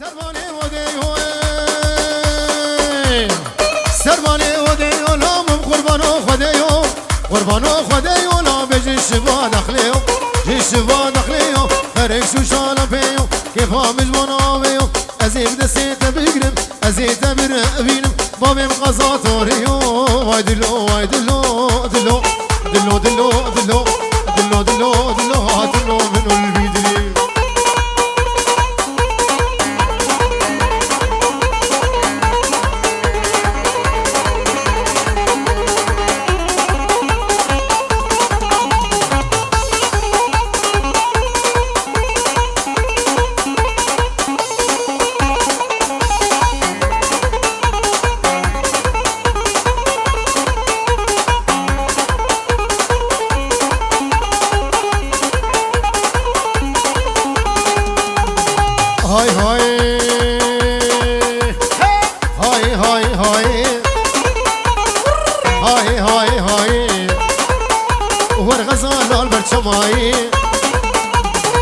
سربانه ودیو سربانه ودیو لامم قربانو خدیو قربانو خدیو لا بجی شوا دخلیو جی شوا دخلیو فرق شو شالا پیو که فامج مناویو ازیم دسیت بگرم ازیت بربینم بابم قضا توریو وای دلو وای دلو دلو دلو دلو دلو دلو دلو دلو هاتنو منو البیدلی هاي هاي هاي هاي هاي هاي هاي هاي ورغزال البرشماي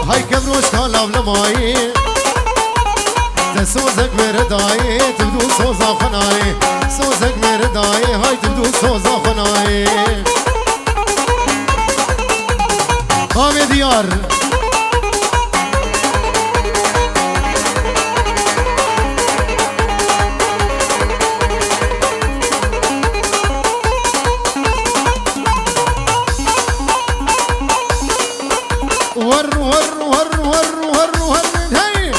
هاي كبروش كالاب لماي تسوزك مرداي تبدو سوزا خناي سوزك مرداي هاي تبدو سوزا خناي هامي ديار ور ور ور ور ور ور هاي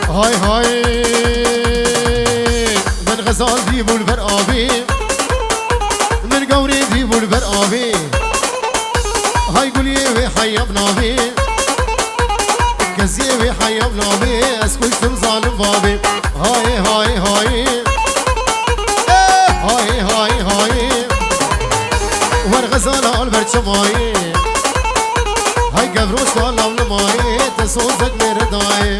هاي هاي من غزال ديبو البرقابي من قوري ديبو البرقابي هاي قولي وحيا بنابي كزي وحيا بنابي اسكوشتم ظالم بابي هاي هاي هاي هاي هاي هاي ورغزالة البرشماي هاي قبروش كالام لماي تسوزك مرداي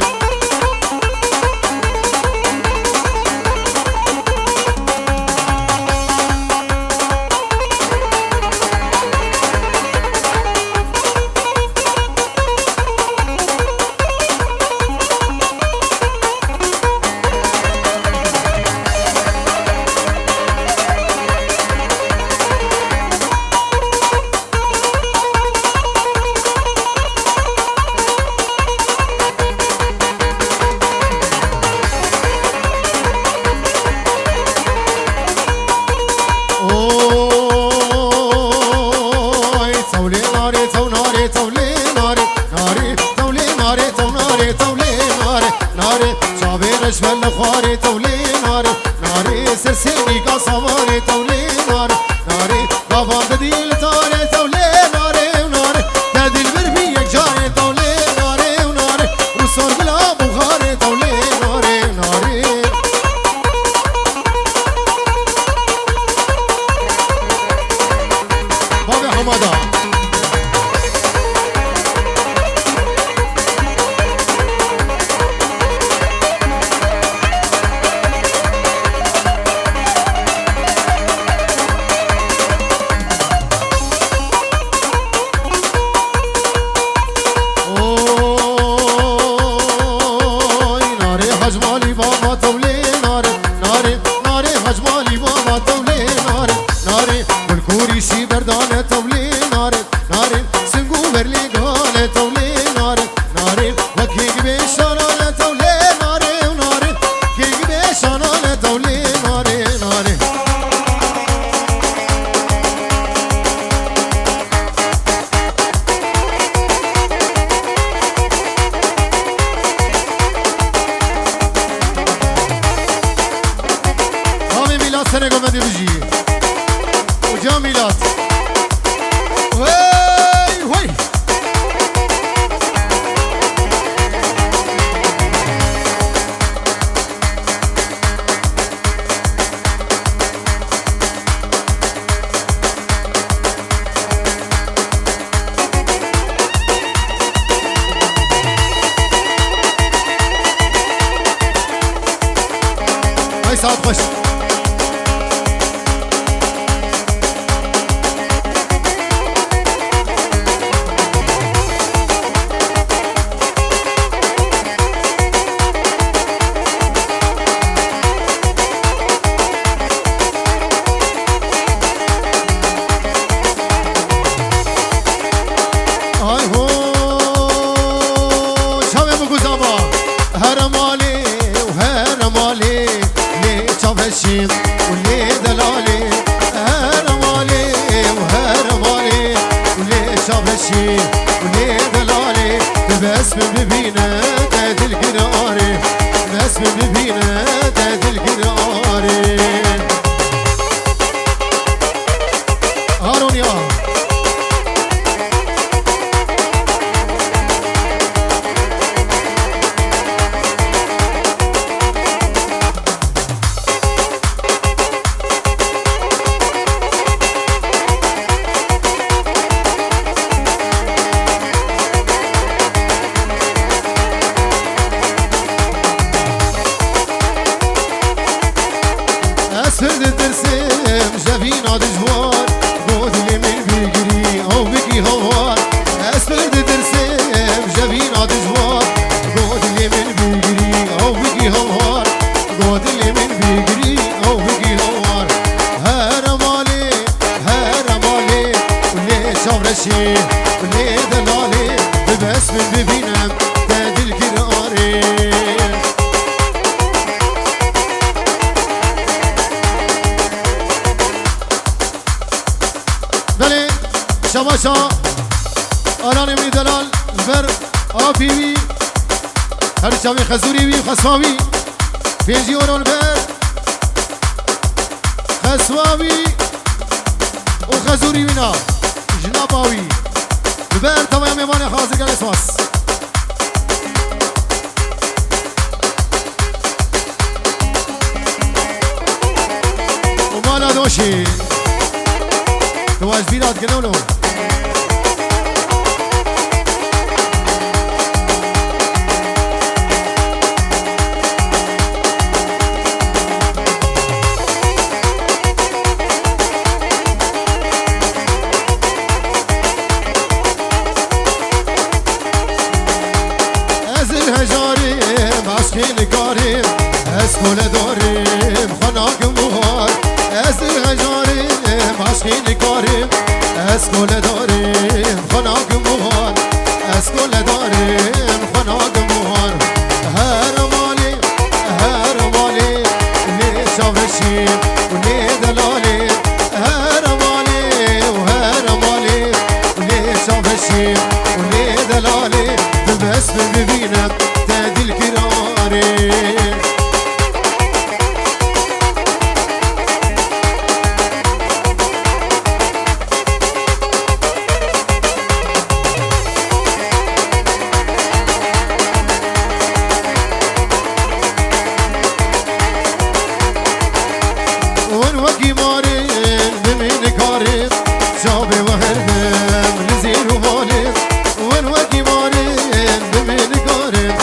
رشفل خواري تولي ناري ناري سرسيني قصواري تولي ناري ناري قفاد ديل تاري تولي ناري وناري تدل بربيك جاري تولي ناري وناري وصور بلا بخاري تولي ناري ناري بابي حمادا هجمالي بابا تولي ناري ناري ناري هجمالي بابا تولي ناري ناري والكوري شي بردانة تولي ناري ناري سنقو برلي قالة تولي ناري ناري وكيك بيشانة تولي ناري وناري كيك بيشانة تولي ناري ناري سنة قبل بيجي وجاملات وي وي هاي ساعة خش شافشي ولي دلالي بس ببينا تاد القراري بس ببينا تاد القراري هارون يا سرد ترسم جبينا دجوار بود اللي من بيجري او بيجي هوار سرد ترسم جبينا دجوار بود اللي من بيجري او بيجي هوار بود اللي من بيجري او بيجي هوار هرمالي هرمالي ولي شورشي ولي دلالي بس من ببينم تاد القراري بله شباشا آران من دلال بر آبی وی هر شاوی خزوری وی خسواوی پیجی آران بر خسواوی و خزوری وینا جناباوی بر تمام میوان حاضر گل اسواس و مالا دوشی تواج بيرات قنولو ازل هجاريم عشقين قاريم اسكول داريم خناق مهار ازل هجاريم عشقين قاريم اسكول داريم خناق مهار اسكول داريم خناق مهار هرمالي هرمالي لي شافشي ولي دلالي هرمالي وهرمالي ولي شافشي ولي دلالي بس ببينك تادي القراري ونوكي مارين بمين كارين شابي وهردم لزين ومالين ونوكي مارين بمين كارين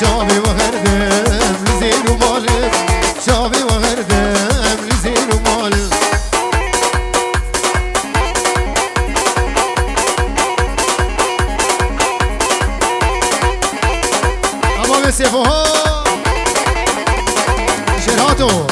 شابي وهردم لزين ومالين شابي وهردم لزين ومالين اما بسيفوها شرهاتو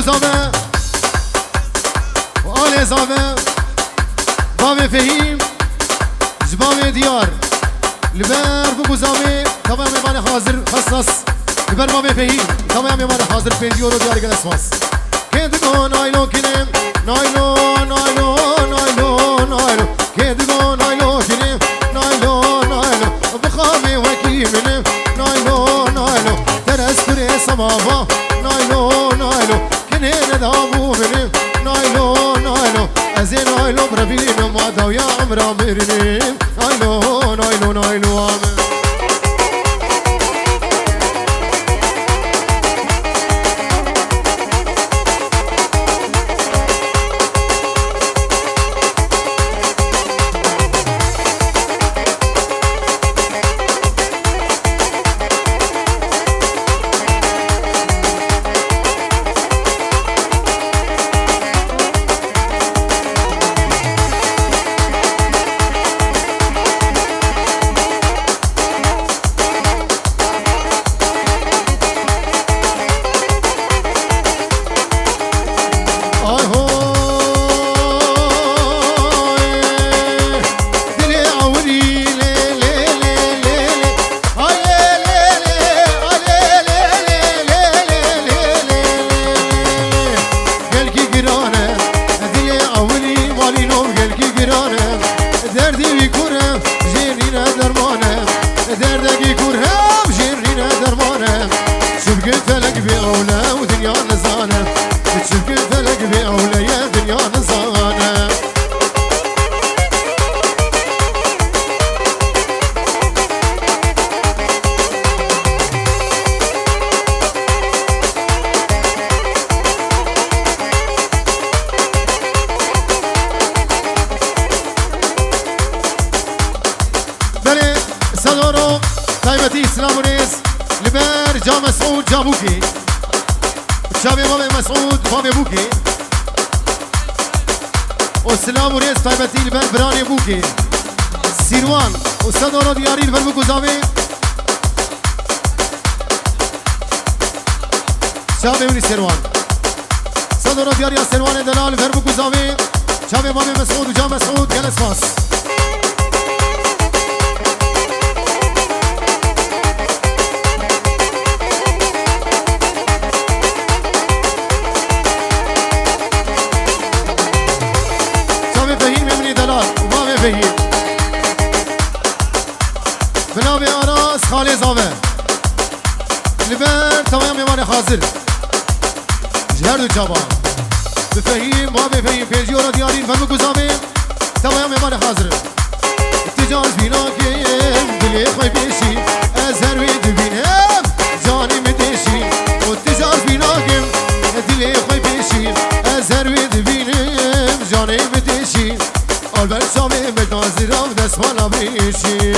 زامه و آل زامه باب فهیم جبامي ديار لبر بوزامي طبعا ميمان حاضر خصص لبر ما بفهيم طبعا ميمان حاضر 5 يورو ديار قال اسماس كيدغو نايلو كينيم نايلو نايلو نايلو نايلو كيدغو نايلو كينيم نايلو نايلو بخامي وكيمنيم نايلو نايلو ترس كري سماوا نايلو نايلو كنين دابو منيم نايلو نايلو ازين نايلو بربينو ما داو يا عمرا مرنيم نايلو نايلو نايلو آمين والسلام وريس طيبتي لبن براني بوكي سيروان أستاذ ورا دياري لبن بوكوزامي شابي وني سيروان أستاذ ورا دياري سيروان دلال لبن بوكوزامي شابي مامي مسعود وجام مسعود جلس فاس بنابي أراس خالي زاوه لبن تمام ميمان حاضر جهر دو جابا بفهيم ما بفهيم بيجي ورا ديارين فرمو قزامي تمام ميمان حاضر اتجاز بينا كيم دلي خوي بيشي ازهر ويد بينام جاني مديشي اتجاز بينا كيم دلي خوي بيشي ازهر ويد بينام جاني مديشي البر سامي بدازرام دست مالا بيشي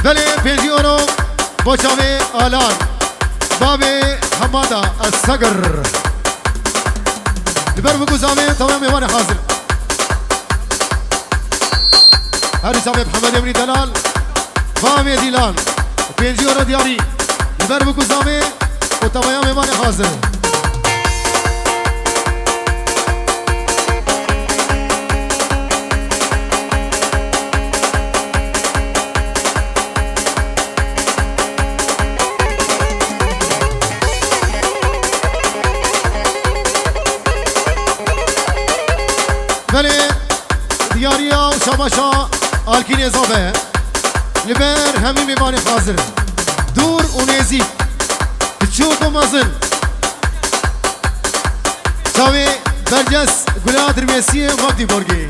بله بيجيورو بوشامي آلان بابي حمادا السقر لبر بقوزامي تمام ميوان حاضر هاري سامي محمد ابني دلال بابي ديلان بيجيورو دياري لبر بقوزامي وتمام ميوان حاضر بله دیاریا و شباشا آلکین ازابه لبر همین میوان حاضر دور و نزیک بچوک و مزن شاوی برجس گلات رمیسیه وقتی برگی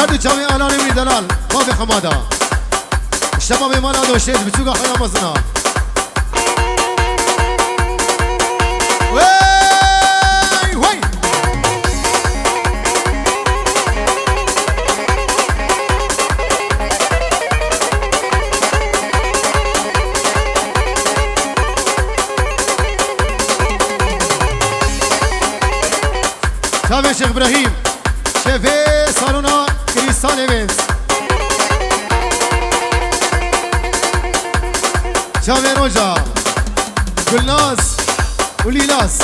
هادو جامي الاني من دلال بابي حماده الشباب مالا دوشيت بتوقع حياه مزنا وي وي شباب شيخ ابراهيم شيفي صالونا كريستال ايفنز شباب روجا قلناز وليلاس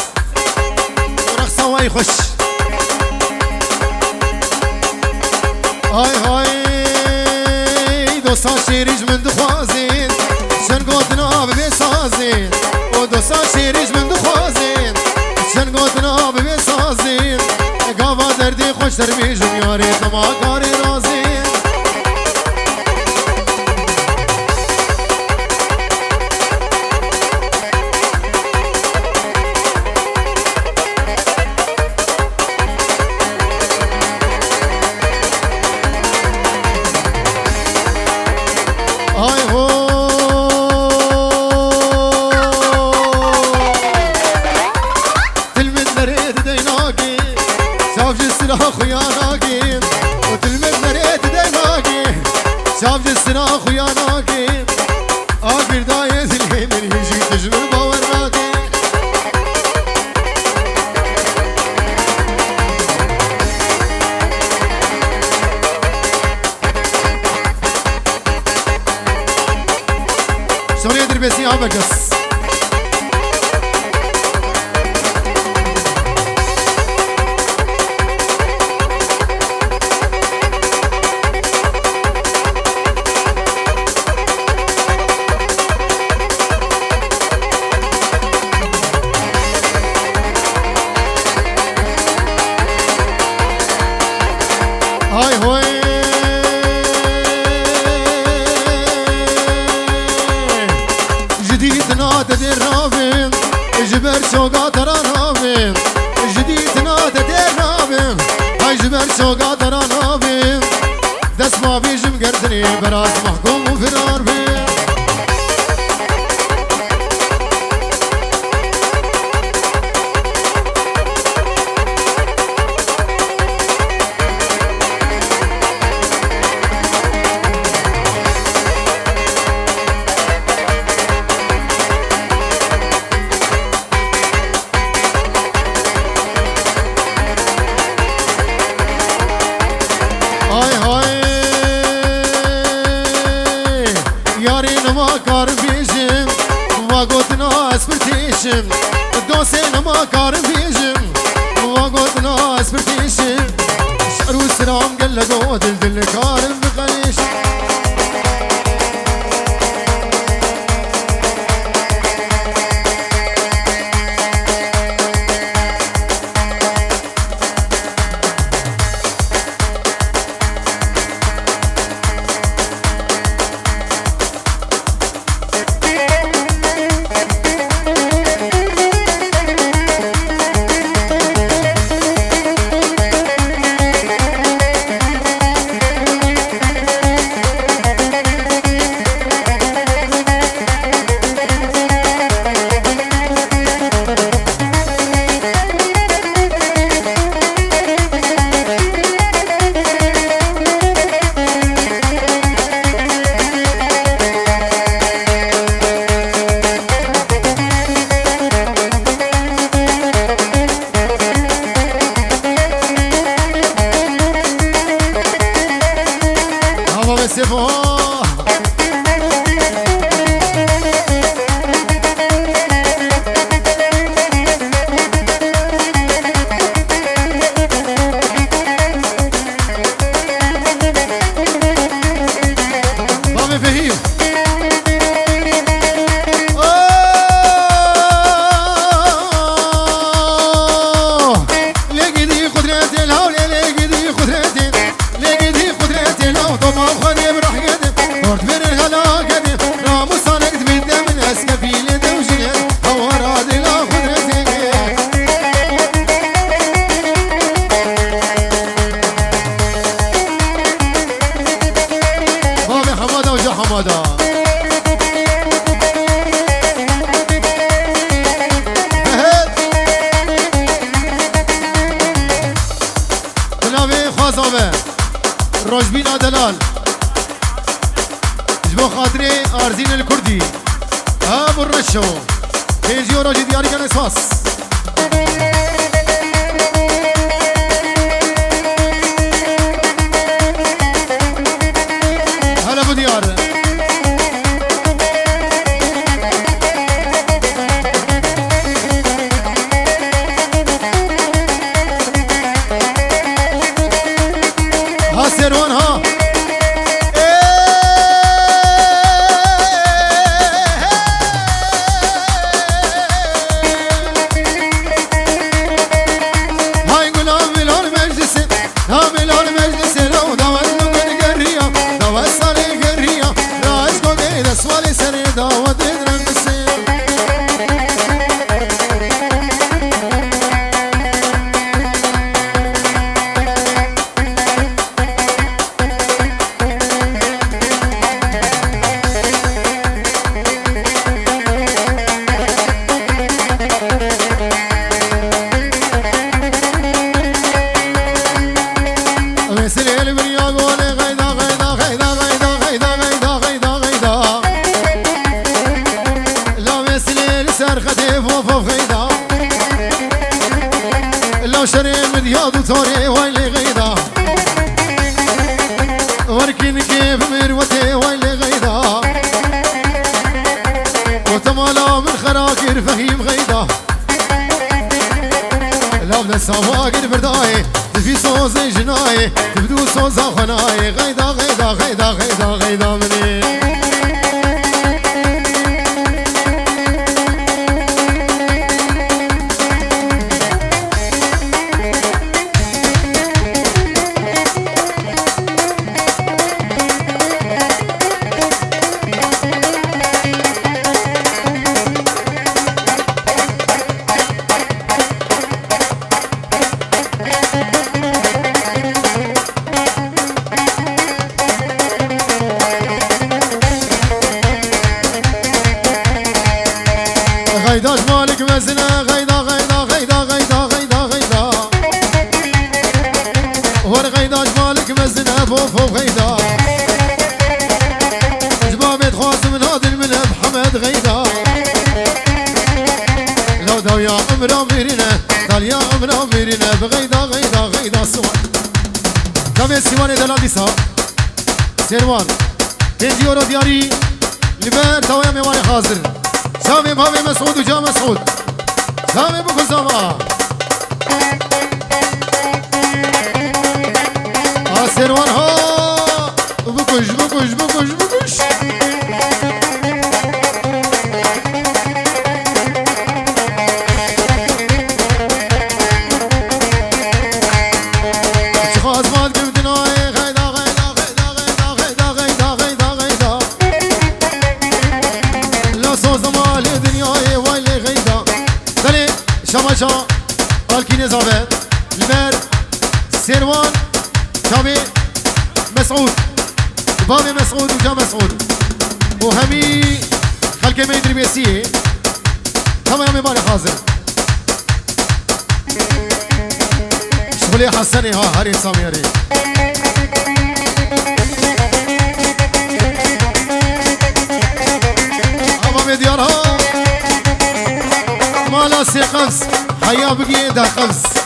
ورقصة واي خش هاي هاي دوسان شيريج من دخوازين شنقوتنا ببيسازين ودوسان شيريج من دخوازين شنقوتنا ببيسازين قابا دردي خوش ترميجم ياريت ما كاري رازين شاف جسنا خويا ناقي آخر دايز الهيمن يجي تجمل باور ناقي شلون يدري بسي عبقس هاي هوي جديد نادى دير رابم جبر شوقا ترى رابم جديد نادى دير رابم هاي جبر شوقا ترى رابم دس ما بيجم قردني براس محكوم وفرار بيه روجبينا دلال جبو خاطري ارزين الكردي ابو الرشو بيجيو روجي دياري كان اسواس هلا ابو ديار ها سيروان ها توري ويلي غيدا وركن كيف مروتي ويلي غيدا وتمالا من خراكر فهيم غيدا لابد سواقر برداي تفي صوزي جناي تبدو صوزا خناي غيدا غيدا غيدا غيدا غيدا مني غيداش مالك مزنا غيدا غيدا غيدا غيدا غيدا غيدا ور غيداش مالك مزنا فوق غيدا جبابي تخواص من هذا الملف حمد غيدا لو داو يا امرا ميرنا دال يا امرا ميرنا بغيدا غيدا غيدا سوان دابي سيواني دلال ديسا سيروان 5 يورو دياري لبر تاويا ميواني حاضر جامي بابي مسعود وجا مسعود جامي بكو زما سيروان ها بكوش بكوش بكوش بكوش اشخاص مال قبدناي غيدا غيدا غيدا غيدا غيدا غيدا غيدا غيدا لا صوز مال دنياي ويلي غيدا دلي شماشا الكي نزابه المر سيروان شامي مسعود بابي مسعود وجا مسعود وهمي خلقي ما يدري بيسيه كما يامي مالي حاضر شغلي حسني ها هاري سامي هاري أمامي ديارها مالا سي قفز حيا بقي دا قفز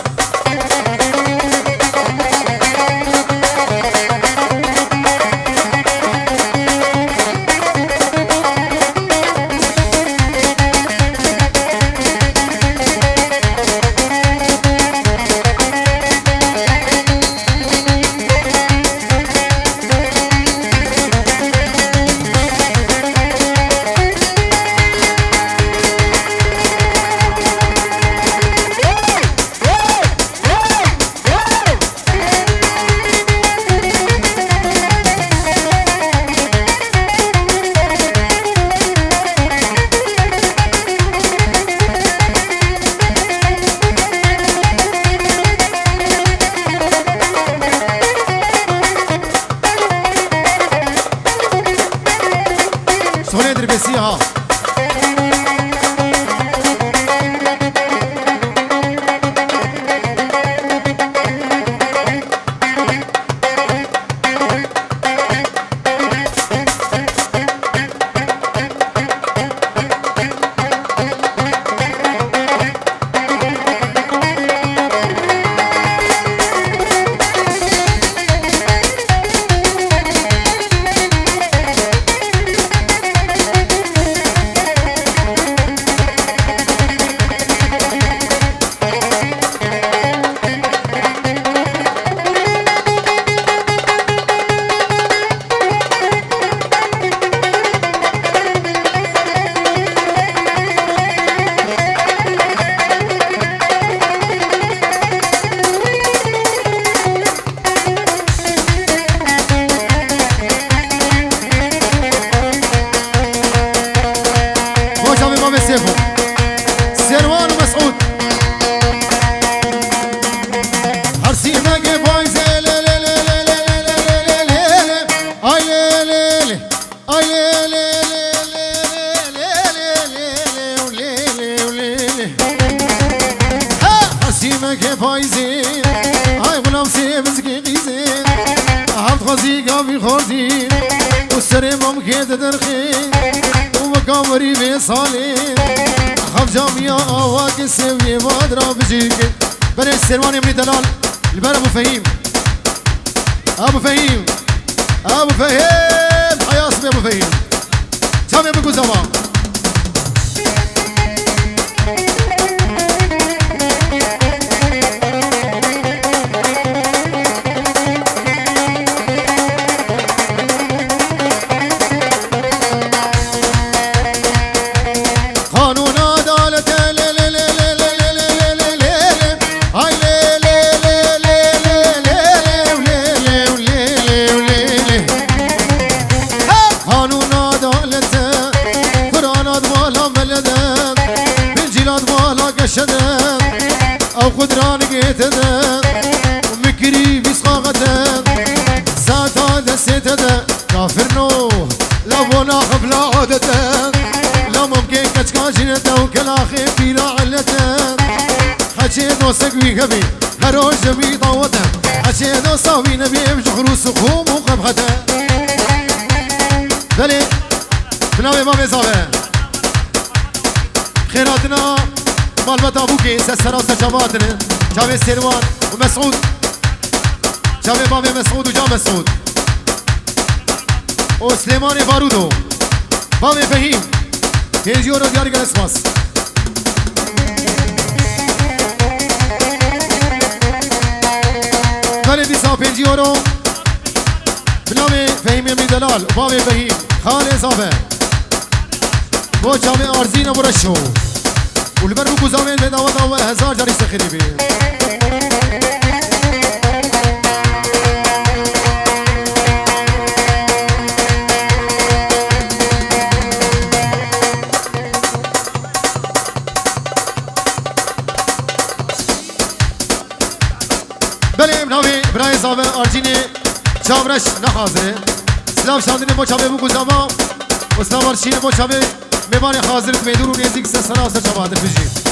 عايزين هاي غلام سيبزكي قيزين عبد غزيقة في خوردين والسريم ممكن تدرخين ومكامري بيصالين خف جامية أواك السوية بادرة بجيك بني السرواني من دلال البر أبو فهيم أبو فهيم أبو فهيم حيا اسمي أبو فهيم جامية بكو زمان او قدران قيتنا ومكري في سقاقتنا ساتا دستنا كافرنو لا بونا خفلا عودتنا لا ممكن كتكاجنتنا وكلا خيفي لا علتنا حشيت وسقوي غبي هروج جمي طاوتنا حشيت وصاوي نبي بجخرو سخوم وقبختنا دلي بناوي ما بيصابه خيراتنا مالبت ابوكي سسراسة جماعتنا جامع سيروان ومسعود جامع بابي مسعود وجامع مسعود وسليماني بارودو بابي فهيم هيجيورو دياري قلسماس بلي بيسا بيجيورو بنامي فهيم يمي دلال وبابي فهيم خالي صافي بو جامع ارزين ابو رشو والبر بكو زاوين بداوة اول هزار جاري سخري بي بلي بناوي براي زاوين ارجيني چاورش نخازه سلاف شاندني بو چاوه بكو زاوان و سلاف ارشين بو چاوه میبانی حاضرت میدون و نیزی که سه سنه و سه چه بعد بجید